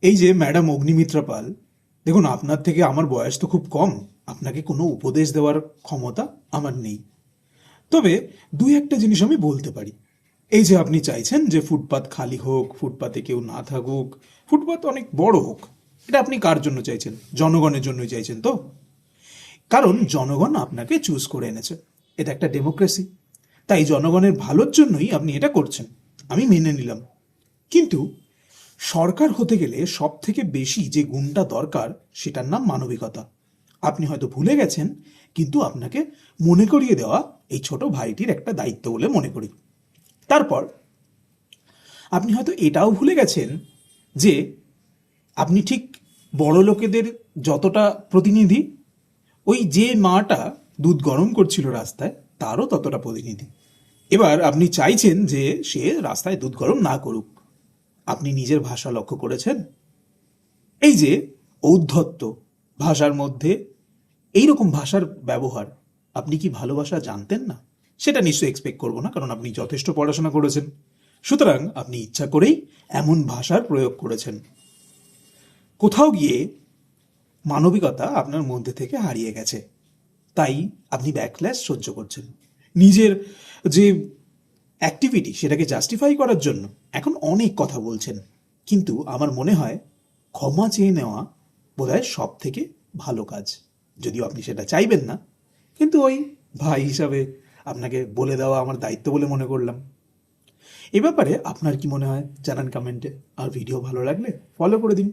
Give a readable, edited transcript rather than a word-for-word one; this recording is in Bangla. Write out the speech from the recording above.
এই যে ম্যাডাম অগ্নিমিত্রা পাল, দেখুন আপনার থেকে আমার বয়স তো খুব কম, আপনাকে কোনো উপদেশ দেওয়ার ক্ষমতা আমার নেই। তবে দুই একটা জিনিস আমি বলতে পারি। এই যে আপনি চাইছেন যে ফুটপাত খালি হোক, ফুটপাতে কেউ না থাকুক, ফুটপাত অনেক বড় হোক, এটা আপনি কার জন্য চাইছেন? জনগণের জন্যই চাইছেন তো? কারণ জনগণ আপনাকে চুজ করে এনেছে, এটা একটা ডেমোক্রেসি। তাই জনগণের ভালোর জন্যই আপনি এটা করছেন, আমি মেনে নিলাম। কিন্তু সরকার হতে গেলে সব থেকে বেশি যে গুণটা দরকার সেটার নাম মানবিকতা। আপনি হয়তো ভুলে গেছেন, কিন্তু আপনাকে মনে করিয়ে দেওয়া এই ছোট ভাইটির একটা দায়িত্ব বলে মনে করি। তারপর আপনি হয়তো এটাও ভুলে গেছেন যে আপনি ঠিক বড় লোকেদের যতটা প্রতিনিধি, ওই যে মাটা দুধ গরম করছিল রাস্তায় তারও ততটা প্রতিনিধি। এবার আপনি চাইছেন যে সে রাস্তায় দুধ গরম না করুক। আপনি নিজের ভাষা লক্ষ্য করেছেন? এই যে ঔদ্ধত্য ভাষার মধ্যে, এই রকম ভাষার ব্যবহার, আপনি কি ভালোবাসা জানতেন না? সেটা নিশ্চয়ই এক্সপেক্ট করবো না, কারণ আপনি যথেষ্ট পড়াশোনা করেছেন। সুতরাং আপনি ইচ্ছা করেই এমন ভাষার প্রয়োগ করেছেন। কোথাও গিয়ে মানবিকতা আপনার মধ্যে থেকে হারিয়ে গেছে, তাই আপনি ব্যাকল্যাশ সহ্য করছেন। নিজের যে অ্যাক্টিভিটি সেটাকে জাস্টিফাই করার জন্য এখন অনেক কথা বলছেন। কিন্তু আমার মনে হয় ক্ষমা চেয়ে নেওয়া বোধহয় সব থেকে ভালো কাজ। যদিও আপনি সেটা চাইবেন না, কিন্তু ওই ভাই হিসাবে আপনাকে বলে দেওয়া আমার দায়িত্ব বলে মনে করলাম। এ ব্যাপারে আপনার কি মনে হয় জানান কমেন্টে। আর ভিডিও ভালো লাগলে ফলো করে দিন।